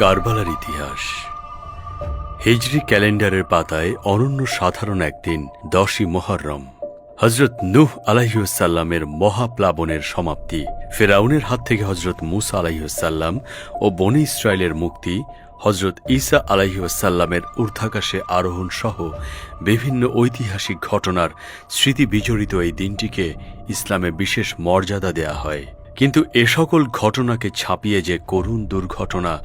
কারবালার ইতিহাস। হিজরি ক্যালেন্ডারের পাতায় অনন্য সাধারণ একদিন 10ই মুহররম, হযরত নূহ আলাইহিসসালামের মহাপ্লাবনের সমাপ্তি, ফেরাউনের হাত থেকে হযরত মূসা আলাইহিসসালাম ও বনী ইসরায়েলের মুক্তি, হযরত ঈসা আলাইহিসসালামের ঊর্ধ্বাকাশে আরোহণ সহ বিভিন্ন ঐতিহাসিক ঘটনার স্মৃতি বিজড়িত এই দিনটিকে ইসলামে বিশেষ মর্যাদা দেয়া হয়। কিন্তু এ সকল ঘটনাকে ছাপিয়ে যে করুণ দুর্ঘটনা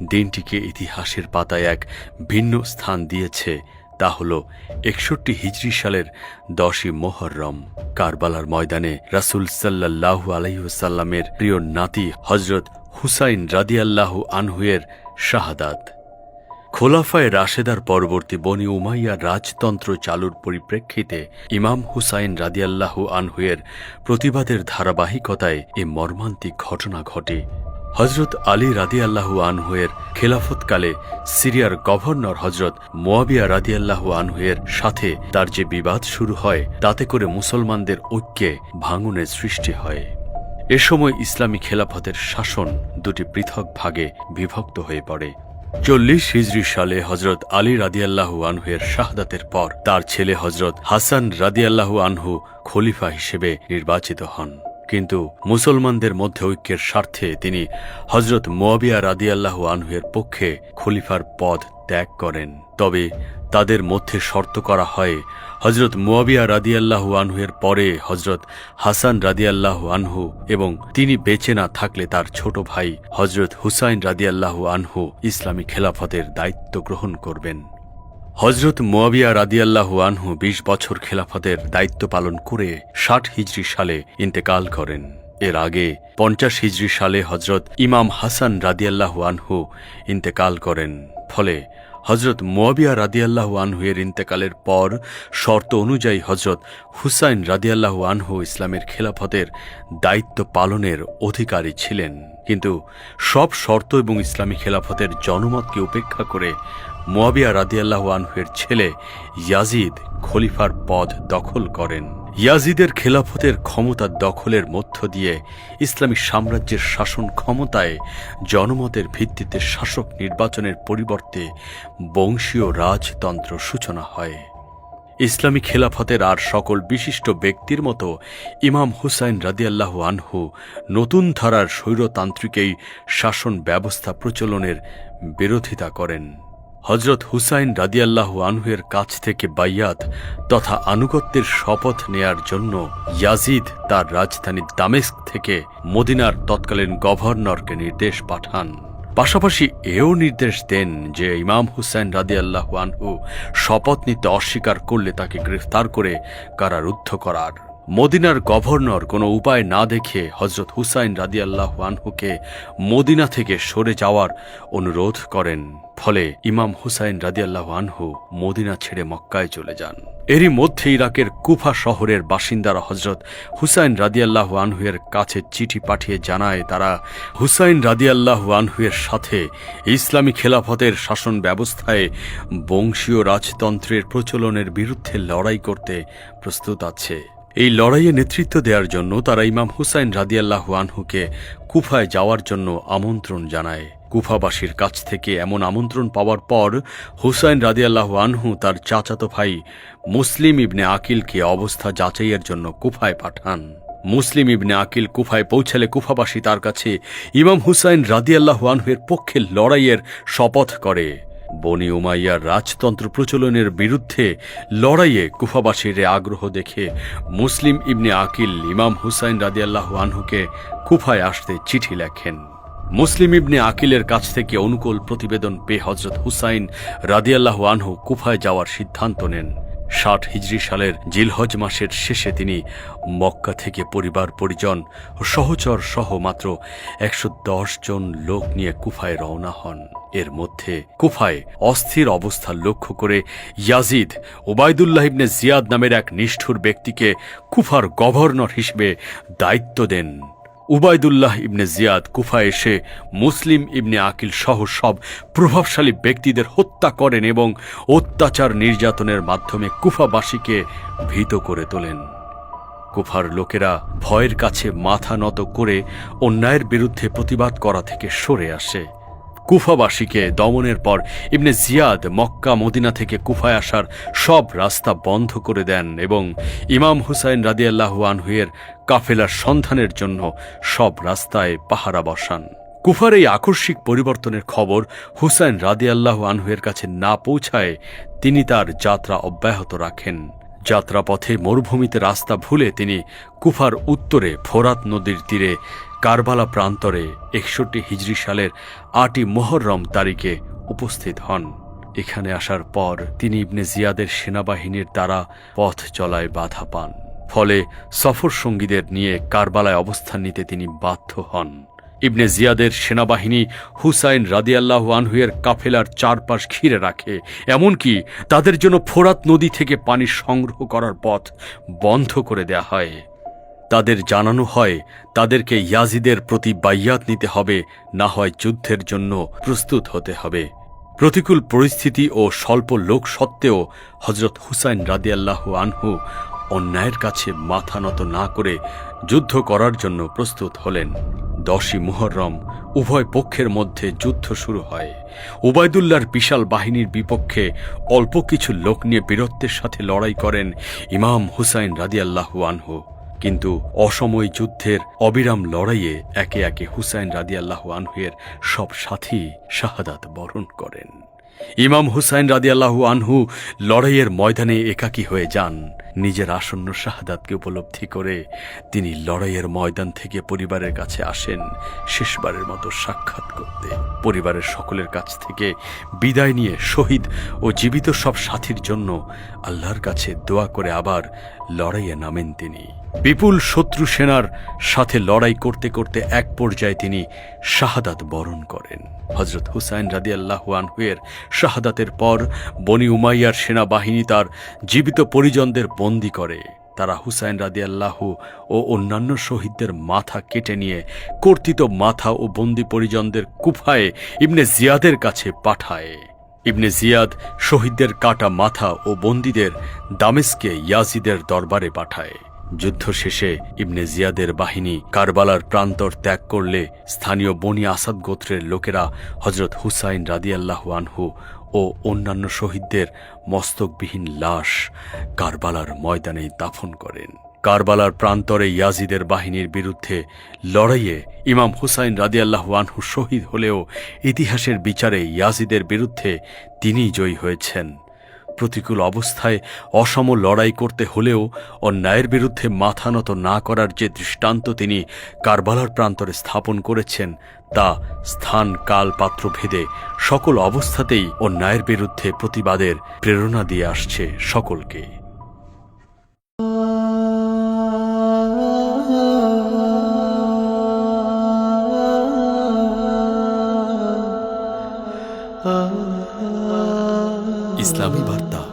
দিনটিকে ইতিহাসের পাতায় এক ভিন্ন স্থান দিয়েছে, তা হল 61 হিজরি সালের 10ই মুহররম কারবালার ময়দানে রাসূল সাল্লাল্লাহু আলাইহি ওয়াসাল্লামের প্রিয় নাতি হযরত হুসাইন রাদিয়াল্লাহু আনহু-এর শাহাদাত। খোলাফায়ে রাশেদার পরবর্তী বনি উমাইয়ার রাজতন্ত্র চালুর পরিপ্রেক্ষিতে ইমাম হুসাইন রাদিয়াল্লাহু আনহু-এর প্রতিবাদের ধারাবাহিকতায় এ মর্মান্তিক ঘটনা ঘটে। হযরত আলী রাদিয়াল্লাহু আনহু-এর খেলাফতকালে সিরিয়ার গভর্নর হযরত মুয়াবিয়া রাদিয়াল্লাহু আনহু-এর সাথে তার যে বিবাদ শুরু হয়, তাতে করে মুসলমানদের ঐক্যে ভাঙনের সৃষ্টি হয়। এ সময় ইসলামী খেলাফতের শাসন দুটি পৃথক ভাগে বিভক্ত হয়ে পড়ে। 40 হিজরি সালে হযরত আলী রাদিয়াল্লাহু আনহু-এর শাহাদাতের পর তার ছেলে হযরত হাসান রাদিয়াল্লাহু আনহু খলিফা হিসেবে নির্বাচিত হন। কিন্তু মুসলমানদের মধ্যে ঐক্যের স্বার্থে তিনি হযরত মুয়াবিয়া রাদিয়াল্লাহু আনহু-এর পক্ষে খলিফার পদ ত্যাগ করেন। তবে তাদের মধ্যে শর্ত করা হয়, হযরত মুয়াবিয়া রাদিয়াল্লাহু আনহু-এর পরে হযরত হাসান রাদিয়াল্লাহু আনহু এবং তিনি বেঁচে না থাকলে তার ছোট ভাই হযরত হুসাইন রাদিয়াল্লাহু আনহু ইসলামী খেলাফতের দায়িত্ব গ্রহণ করবেন। হযরত মুয়াবিয়া রাদিয়াল্লাহু আনহু 20 বছর খেলাফতের দায়িত্ব পালন করে 60 হিজরি সালে ইন্তেকাল করেন। এর আগে 50 হিজরি সালে হযরত ইমাম হাসান রাদিয়াল্লাহু আনহু ইন্তেকাল করেন। ফলে হযরত মুয়াবিয়া রাদিয়াল্লাহু আনহু-এর ইন্তেকালের পর শর্ত অনুযায়ী হযরত হুসাইন রাদিয়াল্লাহু আনহু ইসলামের খেলাফতের দায়িত্ব পালনের অধিকারী ছিলেন। কিন্তু সব শর্ত এবং ইসলামী খেলাফতের জনমতকে উপেক্ষা করে মুয়াবিয়া রাদিয়াল্লাহু আনহু-এর ছেলে ইয়াজিদ খলিফার পদ দখল করেন। ইয়াজিদের খেলাফতের ক্ষমতা দখলের মধ্য দিয়ে ইসলামী সাম্রাজ্যের শাসন ক্ষমতায় জনমতের ভিত্তিতে শাসক নির্বাচনের পরিবর্তে বংশীয় রাজতন্ত্র সূচনা হয়। ইসলামী খেলাফতের আর সকল বিশিষ্ট ব্যক্তির মতো ইমাম হুসাইন রাদিয়াল্লাহু আনহু নতুন ধারার স্বৈরতান্ত্রিকেই শাসন ব্যবস্থা প্রচলনের বিরোধিতা করেন। হযরত হুসাইন রাদিয়াল্লাহু আনহু-এর কাছ থেকে বাইয়াত তথা আনুগত্যের শপথ নেয়ার জন্য ইয়াজিদ তার রাজধানী দামেস্ক থেকে মদিনার তৎকালীন গভর্নরকে নির্দেশ পাঠান। পাশাপাশি এও নির্দেশ দেন যে ইমাম হুসাইন রাদিয়াল্লাহু আনহু শপথ নিতে অস্বীকার করলে তাকে গ্রেফতার করে কারারুদ্ধ করার। মদিনার গভর্নর কোনো উপায় না দেখে হযরত হুসাইন রাদিয়াল্লাহু আনহুকে মদিনা থেকে সরে যাওয়ার অনুরোধ করেন। ফলে ইমাম হুসাইন রাদিয়াল্লাহু আনহু মদিনা ছেড়ে মক্কায় চলে যান। এরই মধ্যে ইরাকের কুফা শহরের বাসিন্দারা হযরত হুসাইন রাদিয়াল্লাহু আনহু-এর কাছে চিঠি পাঠিয়ে জানায় তারা হুসাইন রাদিয়াল্লাহু আনহু-এর সাথে ইসলামী খেলাফতের শাসন ব্যবস্থায় বংশীয় রাজতন্ত্রের প্রচলনের বিরুদ্ধে লড়াই করতে প্রস্তুত আছে। এই লড়াইয়ে নেতৃত্ব দেওয়ার জন্য তারা ইমাম হুসাইন রাদিয়াল্লাহু আনহুকে কুফায় যাওয়ার জন্য আমন্ত্রণ জানায়। কুফাবাসীর কাছ থেকে এমন আমন্ত্রণ পাওয়ার পর হুসাইন রাদিয়াল্লাহু আনহু তার চাচাতো ভাই মুসলিম ইবনে আকিলকে অবস্থা যাচাইয়ের জন্য কুফায় পাঠান। মুসলিম ইবনে আকিল কুফায় পৌঁছালে কুফাবাসী তার কাছে ইমাম হুসাইন রাদিয়াল্লাহু আনহু-এর পক্ষে লড়াইয়ের শপথ করে। বনি উমাইয়ার রাজতন্ত্র প্রচলনের বিরুদ্ধে লড়াইয়ে কুফাবাসীর আগ্রহ দেখে মুসলিম ইবনে আকিল ইমাম হুসাইন রাদিয়াল্লাহু আনহুকে কুফায় আসতে চিঠি লেখেন। মুসলিম ইবনে আকিলের কাছ থেকে অনুকূল প্রতিবেদন পেয়ে হযরত হুসাইন রাদিয়াল্লাহু আনহু কুফায় যাওয়ার সিদ্ধান্ত নেন। 60 হিজরি সালের জিলহজ মাসের শেষে তিনি মক্কা থেকে পরিবার পরিজন ও সহচর সহ মাত্র 110 জন লোক নিয়ে কুফায় রওনা হন। এর মধ্যে কুফায় অস্থির অবস্থা লক্ষ্য করে ইয়াজিদ উবাইদুল্লাহ ইবনে জিয়াদ নামের এক নিষ্ঠুর ব্যক্তিকে কুফার গভর্নর হিসেবে দায়িত্ব দেন। উবাইদুল্লাহ ইবনে জিয়াদ কুফায় এসে মুসলিম ইবনে আকিল সহ সব প্রভাবশালী ব্যক্তিদের হত্যা করেন এবং অত্যাচার নির্যাতনের মাধ্যমে কুফাবাসীকে ভীত করে তোলেন। কুফার লোকেরা ভয়ের কাছে মাথা নত করে অন্যায়ের বিরুদ্ধে প্রতিবাদ করা থেকে সরে আসে। কুফাবাসীকে দমনের পর ইবনে জিয়াদ মক্কা মদিনা থেকে কুফায় আসার সব রাস্তা বন্ধ করে দেন এবং ইমাম হুসাইন রাদিয়াল্লাহু আনহু-এর কাফেলার সন্ধানের জন্য সব রাস্তায় পাহারা বসান। কুফার এই আকস্মিক পরিবর্তনের খবর হুসাইন রাদিয়াল্লাহু আনহু-এর কাছে না পৌঁছায় তিনি তার যাত্রা অব্যাহত রাখেন। যাত্রাপথে মরুভূমিতে রাস্তা ভুলে তিনি কুফার উত্তরে ফোরাত নদীর তীরে কারবালা প্রান্তরে 61 হিজরি সালের 8ই মুহররম তারিখে উপস্থিত হন। এখানে আসার পর তিনি ইবনে জিয়াদের সেনাবাহিনীর দ্বারা পথ চলায় বাধা পান। ফলে সফর সঙ্গীদের নিয়ে কারবালায় অবস্থান নিতে তিনি বাধ্য হন। ইবনে জিয়াদের সেনাবাহিনী হুসাইন রাদিয়াল্লাহু আনহু-এর কাফেলার চারপাশ ঘিরে রাখে, এমনকি তাদের জন্য ফোরাত নদী থেকে পানি সংগ্রহ করার পথ বন্ধ করে দেয়া হয়। তাদের জানানো হয় তাদেরকে ইয়াজিদের প্রতি বাইয়াত নিতে হবে, না হয় যুদ্ধের জন্য প্রস্তুত হতে হবে। প্রতিকূল পরিস্থিতি ও স্বল্প লোক সত্ত্বেও হযরত হুসাইন রাদিয়াল্লাহু আনহু অন্যায়ের কাছে মাথা নত না করে যুদ্ধ করার জন্য প্রস্তুত হলেন। 10ই মুহররম উভয় পক্ষের মধ্যে যুদ্ধ শুরু হয়। উবাইদুল্লাহর বিশাল বাহিনীর বিপক্ষে অল্প কিছু লোক নিয়ে বীরত্বের সাথে লড়াই করেন ইমাম হুসাইন রাদিয়াল্লাহু আনহু। কিন্তু অসময় যুদ্ধের অবিরাম লড়াইয়ে একে একে হুসাইন রাদিয়াল্লাহু আনহু-এর সব সাথী শাহাদাত বরণ করেন। ইমাম হুসাইন রাদিয়াল্লাহু আনহু লড়াইয়ের ময়দানে একাকী হয়ে যান। নিজের আসন্ন শাহাদাতকে উপলব্ধি করে তিনি লড়াইয়ের ময়দান থেকে পরিবারের কাছে আসেন শেষবারের মতো সাক্ষাৎ করতে। পরিবারের সকলের কাছ থেকে বিদায় নিয়ে শহীদ ও জীবিত সব সাথীর জন্য আল্লাহর কাছে দোয়া করে আবার লড়াইয়ে নামেন তিনি। বিপুল শত্রু সেনার সাথে লড়াই করতে করতে এক পর্যায়ে তিনি শাহাদাত বরণ করেন। হযরত হুসাইন রাদিয়াল্লাহু আনহু-এর শাহাদাতের পর বনি উমাইয়ার সেনাবাহিনী তার জীবিত পরিজনদের বন্দী করে। তারা হুসাইন রাদিয়াল্লাহু ও অন্যান্য শহীদদের মাথা কেটে নিয়ে কর্তৃত মাথা ও বন্দী পরিজনদের কুফায়ে ইবনে জিয়াদের কাছে পাঠায়। ইবনে জিয়াদ শহীদদের কাটা মাথা ও বন্দীদের দামেস্কে ইয়াজিদের দরবারে পাঠায়। যুদ্ধ শেষে ইবনে জিয়াদের বাহিনী কারবালার প্রান্তর ত্যাগ করলে স্থানীয় বনি আসাদ গোত্রের লোকেরা হযরত হুসাইন রাদিয়াল্লাহু আনহু ও অন্যান্য শহীদদের মস্তকবিহীন লাশ কারবালার ময়দানে দাফন করেন। কারবালার প্রান্তরে ইয়াজিদের বাহিনীর বিরুদ্ধে লড়াইয়ে ইমাম হুসাইন রাদিয়াল্লাহু আনহু শহীদ হলেও ইতিহাসের বিচারে ইয়াজিদের বিরুদ্ধে তিনিই জয়ী হয়েছেন। প্রতিকূল অবস্থায় অসম লড়াই করতে হলেও অন্যায়ের বিরুদ্ধে মাথা নত না করার যে দৃষ্টান্ত তিনি কারবালার প্রান্তরে স্থাপন করেছেন, তা স্থান কাল পাত্র ভেদে সকল অবস্থাতেই অন্যায়ের বিরুদ্ধে প্রতিবাদের প্রেরণা দিয়ে আসছে সকলকে। ইসলামী বার্তা।